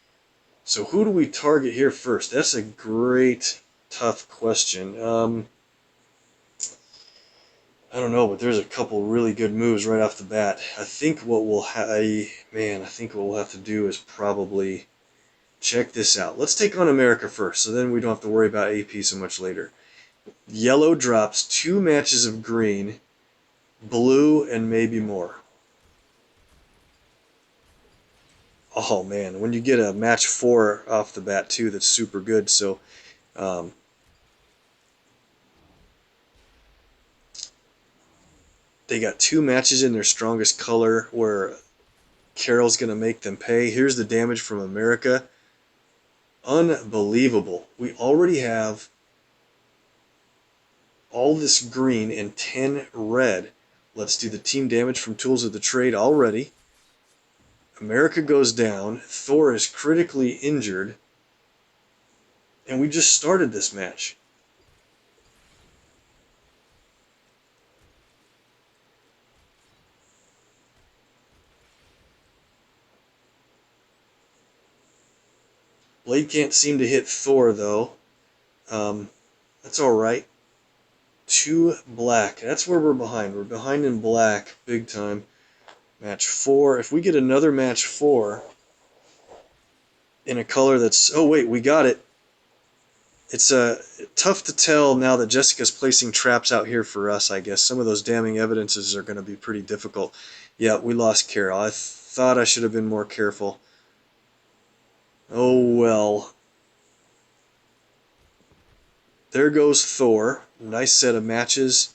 So who do we target here first? That's a great, tough question. I don't know, but there's a couple really good moves right off the bat. I think what we'll have to do is probably check this out. Let's take on America first, so then we don't have to worry about AP so much later. Yellow drops 2 matches of green, blue, and maybe more. Oh man, when you get a match 4 off the bat too, that's super good. So they got 2 matches in their strongest color where Carol's going to make them pay. Here's the damage from America. Unbelievable. We already have all this green and 10 red. Let's do the team damage from Tools of the Trade already. America goes down. Thor is critically injured. And we just started this match. Blade can't seem to hit Thor, though. That's alright. 2 black. That's where we're behind. We're behind in black, big time. Match 4. If we get another match 4, in a color that's, oh wait, we got it. It's tough to tell now that Jessica's placing traps out here for us, I guess. Some of those damning evidences are going to be pretty difficult. Yeah, we lost Carol. I thought I should have been more careful. Oh well. There goes Thor. Nice set of matches.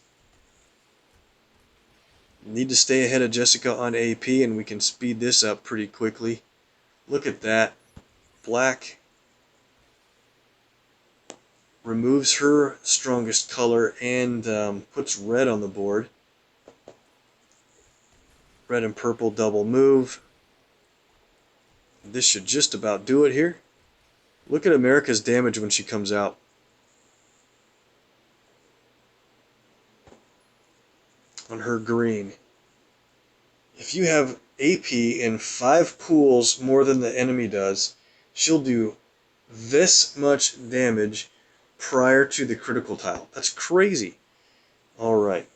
Need to stay ahead of Jessica on AP, and we can speed this up pretty quickly. Look at that. Black removes her strongest color and puts red on the board. Red and purple double move. This should just about do it here. Look at America's damage when she comes out. On her green. If you have AP in 5 pools more than the enemy does, she'll do this much damage prior to the critical tile. That's crazy. Alright.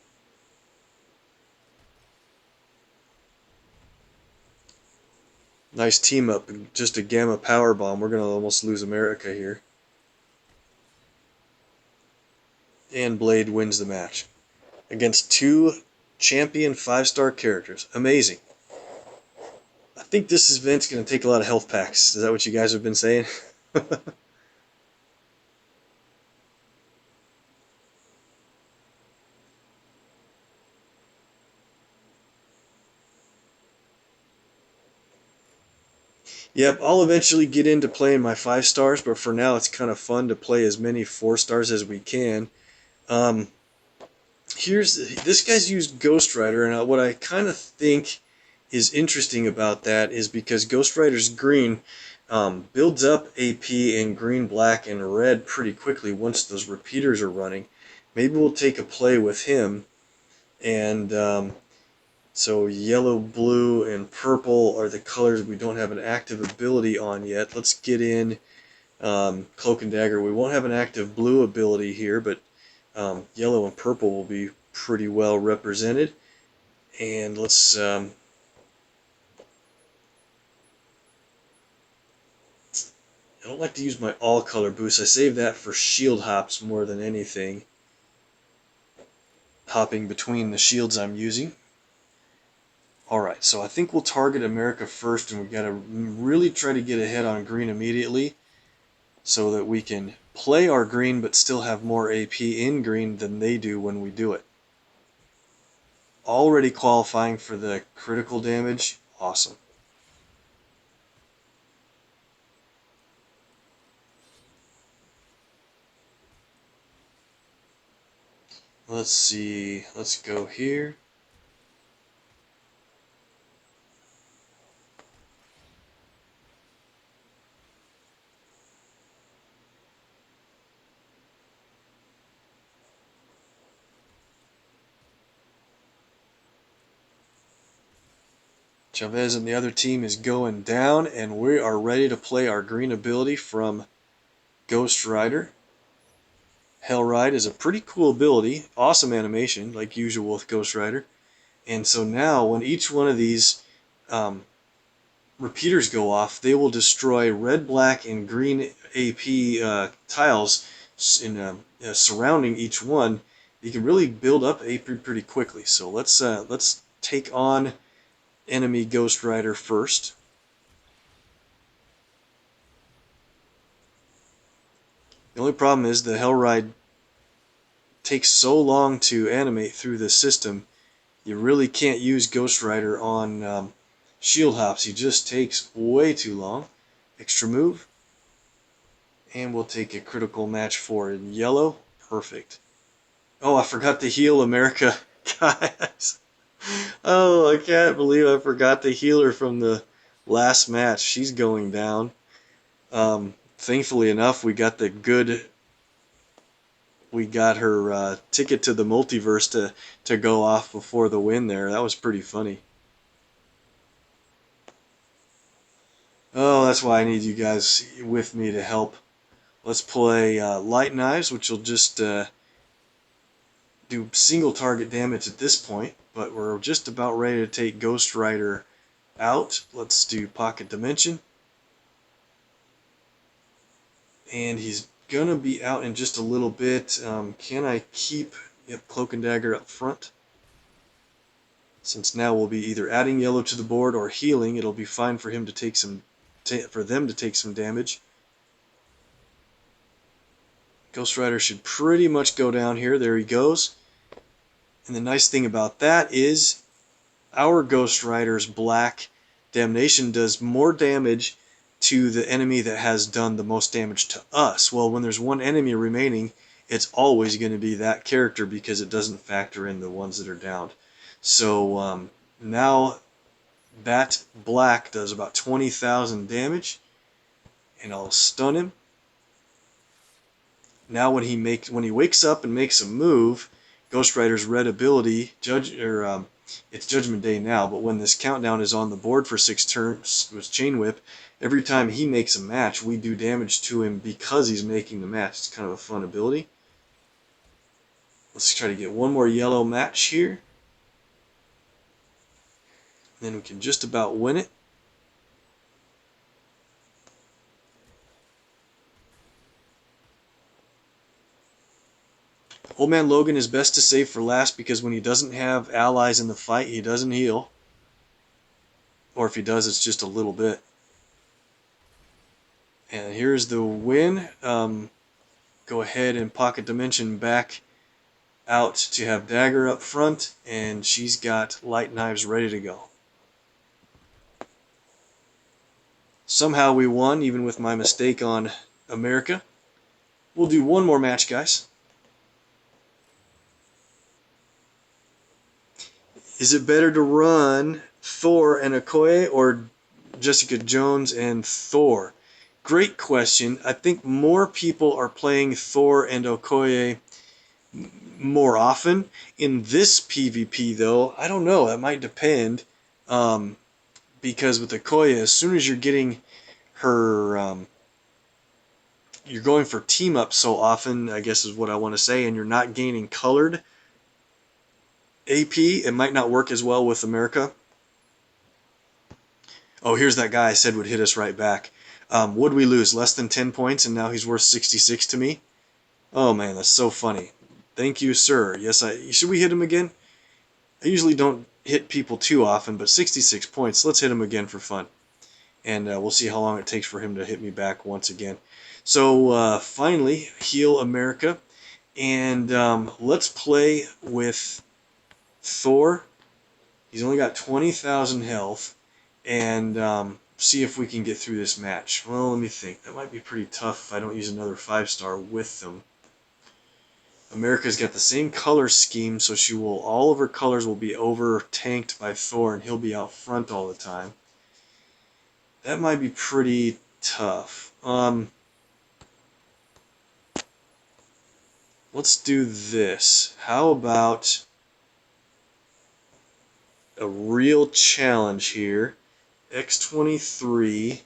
Nice team up. Just a gamma power bomb. We're going to almost lose America here. And Blade wins the match. Against 2 champion 5-star characters. Amazing. I think this event's going to take a lot of health packs. Is that what you guys have been saying? Yep, I'll eventually get into playing my 5-stars, but for now it's kind of fun to play as many 4-stars as we can. This guy's used Ghost Rider, and what I kind of think is interesting about that is because Ghost Rider's green builds up AP in green, black, and red pretty quickly once those repeaters are running. Maybe we'll take a play with him, and so yellow, blue, and purple are the colors we don't have an active ability on yet. Let's get in Cloak and Dagger. We won't have an active blue ability here, but yellow and purple will be pretty well represented. And let's I don't like to use my all color boost. I save that for shield hops more than anything. Hopping between the shields I'm using. Alright, so I think we'll target America first, and we've got to really try to get ahead on green immediately so that we can play our green but still have more AP in green than they do when we do it. Already qualifying for the critical damage. Awesome. Let's see. Let's go here. Chavez and the other team is going down, and we are ready to play our green ability from Ghost Rider. Hell Ride is a pretty cool ability, awesome animation, like usual with Ghost Rider. And so now, when each one of these repeaters go off, they will destroy red, black, and green AP tiles surrounding each one. You can really build up AP pretty quickly. So let's take on enemy Ghost Rider first. The only problem is the Hell Ride takes so long to animate through the system. You really can't use Ghost Rider on shield hops. He just takes way too long. Extra move. And we'll take a critical match for in yellow. Perfect. Oh, I forgot to heal America. Guys. Oh, I can't believe I forgot to heal her from the last match. She's going down. Thankfully enough, we got her ticket to the multiverse to go off before the win there. That was pretty funny. Oh, that's why I need you guys with me to help. Let's play Light Knives, which will just do single target damage at this point, but we're just about ready to take Ghost Rider out. Let's do Pocket Dimension. And he's gonna be out in just a little bit. Can I keep Cloak and Dagger up front? Since now we'll be either adding yellow to the board or healing, it'll be fine for him to take some, for them to take some damage. Ghost Rider should pretty much go down here. There he goes. And the nice thing about that is our Ghost Rider's Black Damnation does more damage to the enemy that has done the most damage to us. Well, when there's one enemy remaining, it's always going to be that character because it doesn't factor in the ones that are downed. So now that Black does about 20,000 damage, and I'll stun him. Now when he wakes up and makes a move, Ghost Rider's red ability, it's Judgment Day now, but when this countdown is on the board for 6 turns with Chain Whip, every time he makes a match, we do damage to him because he's making the match. It's kind of a fun ability. Let's try to get one more yellow match here. Then we can just about win it. Old Man Logan is best to save for last because when he doesn't have allies in the fight, he doesn't heal. Or if he does, it's just a little bit. And here's the win. Go ahead and Pocket Dimension back out to have Dagger up front, and she's got Light Knives ready to go. Somehow we won, even with my mistake on America. We'll do one more match, guys. Is it better to run Thor and Okoye or Jessica Jones and Thor? Great question. I think more people are playing Thor and Okoye more often. In this PvP, though, I don't know. That might depend. Because with Okoye, as soon as you're getting her... you're going for team up so often, I guess is what I want to say, and you're not gaining colored AP, it might not work as well with America. Oh, here's that guy I said would hit us right back. Would we lose less than 10 points and now he's worth 66 to me? Oh man, that's so funny. Thank you, sir. Yes, should we hit him again? I usually don't hit people too often, but 66 points. Let's hit him again for fun. And we'll see how long it takes for him to hit me back once again. So finally, heal America. And let's play with Thor. He's only got 20,000 health, and see if we can get through this match. Well, let me think. That might be pretty tough if I don't use another 5-star with them. America's got the same color scheme, so all of her colors will be over tanked by Thor, and he'll be out front all the time. That might be pretty tough. Let's do this. How about a real challenge here? X-23,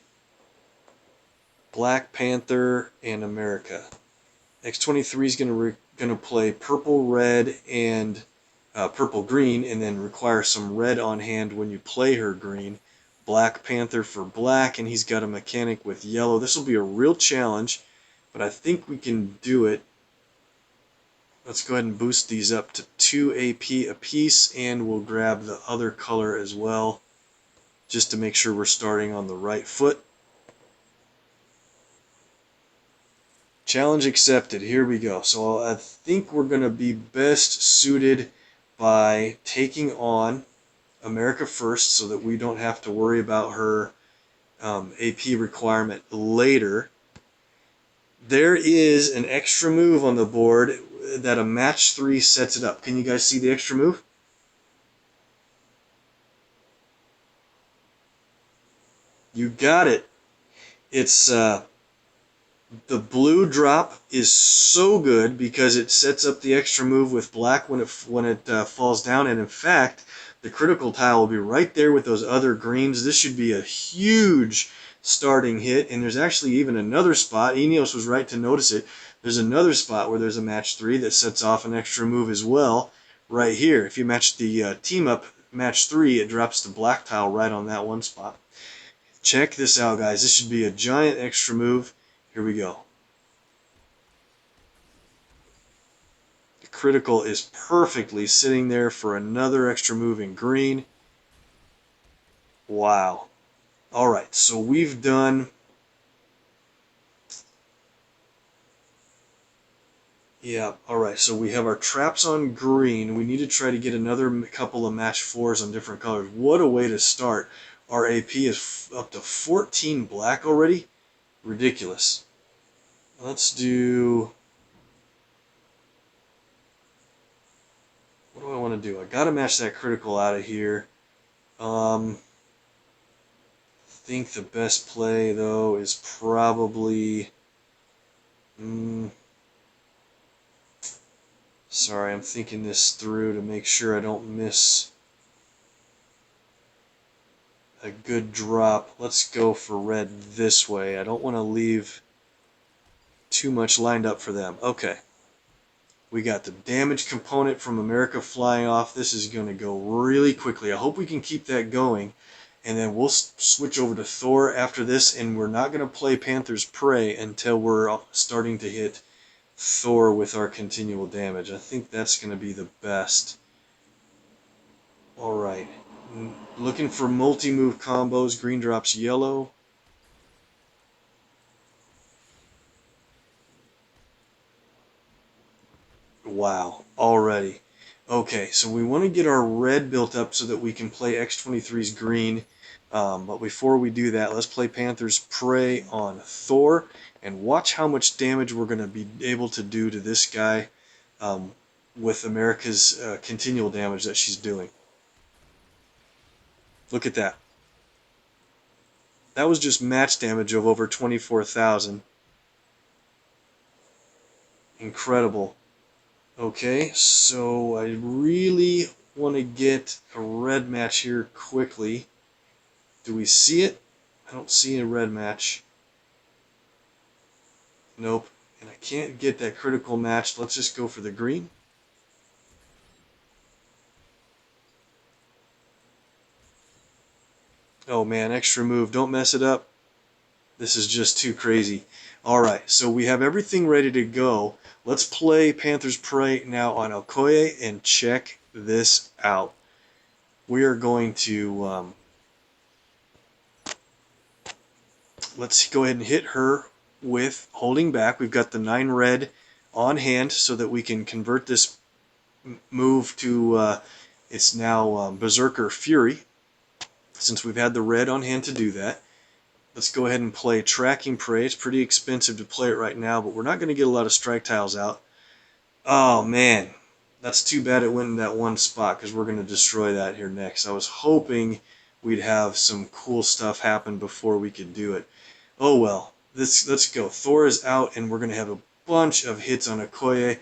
Black Panther, and America. X-23 is going to play purple, red, and purple, green, and then require some red on hand when you play her green. Black Panther for black, and he's got a mechanic with yellow. This will be a real challenge, but I think we can do it. Let's go ahead and boost these up to 2 AP apiece, and we'll grab the other color as well, just to make sure we're starting on the right foot. Challenge accepted. Here we go. So I think we're going to be best suited by taking on America first so that we don't have to worry about her AP requirement later. There is an extra move on the board that a match 3 sets it up. Can you guys see the extra move? You got it. It's the blue drop is so good because it sets up the extra move with black when it falls down, and in fact, the critical tile will be right there with those other greens. This should be a huge starting hit, and there's actually even another spot. Eneos was right to notice it. There's another spot where there's a match 3 that sets off an extra move as well, right here. If you match the team up match 3, it drops the black tile right on that one spot. Check this out, guys. This should be a giant extra move. Here we go. critical is perfectly sitting there for another extra move in green. Wow. Alright, so we've done... Yeah, alright, so we have our traps on green. We need to try to get another couple of match 4s on different colors. What a way to start. Our AP is up to 14 black already. Ridiculous. Let's do... What do I want to do? I gotta match that critical out of here. I think the best play, though, is probably... sorry, I'm thinking this through to make sure I don't miss a good drop. Let's go for red this way. I don't want to leave too much lined up for them. Okay. We got the damage component from America flying off. This is going to go really quickly. I hope we can keep that going. And then we'll switch over to Thor after this, and we're not going to play Panther's Prey until we're starting to hit Thor with our continual damage. I think that's going to be the best. Alright. Looking for multi-move combos. Green drops yellow. Wow, already. Okay, so we want to get our red built up so that we can play X-23's green. But before we do that, let's play Panther's Prey on Thor and watch how much damage we're going to be able to do to this guy with America's continual damage that she's doing. Look at that. That was just match damage of over 24,000. Incredible. Okay, so I really want to get a red match here quickly. Do we see it? I don't see a red match. Nope. And I can't get that critical match. Let's just go for the green. Oh man, extra move. Don't mess it up. This is just too crazy. Alright, so we have everything ready to go. Let's play Panther's Prey now on Okoye and check this out. We are going to... let's go ahead and hit her with holding back. We've got the 9 red on hand so that we can convert this move to... it's now Berserker Fury, since we've had the red on hand to do that. Let's go ahead and play Tracking Prey. It's pretty expensive to play it right now, but we're not going to get a lot of strike tiles out. Oh, man. That's too bad it went in that one spot, because we're going to destroy that here next. I was hoping we'd have some cool stuff happen before we could do it. Oh, well. Let's go. Thor is out, and we're going to have a bunch of hits on Okoye.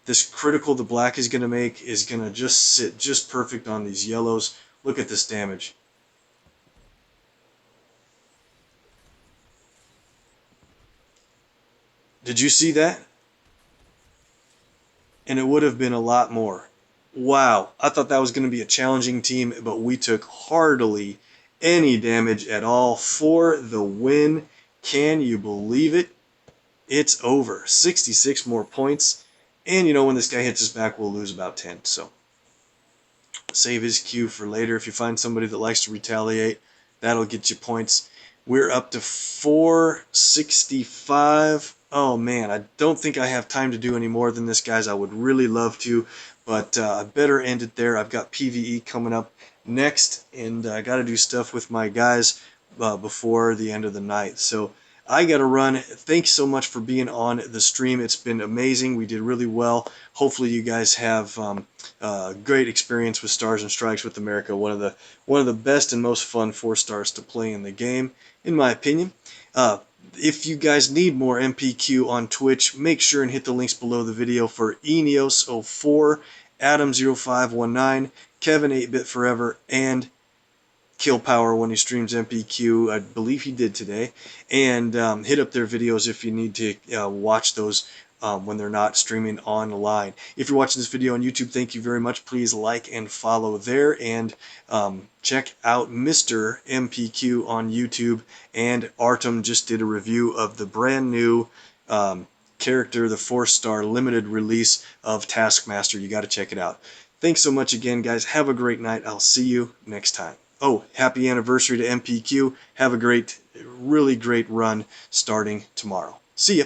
This critical the black is going to make is going to just sit just perfect on these yellows. Look at this damage. Did you see that? And it would have been a lot more. Wow, I thought that was going to be a challenging team, but we took hardly any damage at all for the win. Can you believe it? It's over. 66 more points. And you know, when this guy hits us back, we'll lose about 10. So save his Q for later. If you find somebody that likes to retaliate, that'll get you points. We're up to 465. Oh man, I don't think I have time to do any more than this, guys. I would really love to, but I better end it there. I've got PvE coming up next, and I got to do stuff with my guys before the end of the night. So I got to run. Thanks so much for being on the stream. It's been amazing. We did really well. Hopefully you guys have great experience with Stars and Strikes with America. One of the best and most fun 4-stars to play in the game, in my opinion. If you guys need more MPQ on Twitch, make sure and hit the links below the video for Eneos04, Adam0519, Kevin8BitForever, and Kill Power when he streams MPQ. I believe he did today. And hit up their videos if you need to watch those when they're not streaming online. If you're watching this video on YouTube, thank you very much. Please like and follow there, and check out Mr. MPQ on YouTube. And Artem just did a review of the brand new character, the 4-star limited release of Taskmaster. You got to check it out. Thanks so much again, guys. Have a great night. I'll see you next time. Oh, happy anniversary to MPQ. Have a great, really great run starting tomorrow. See ya.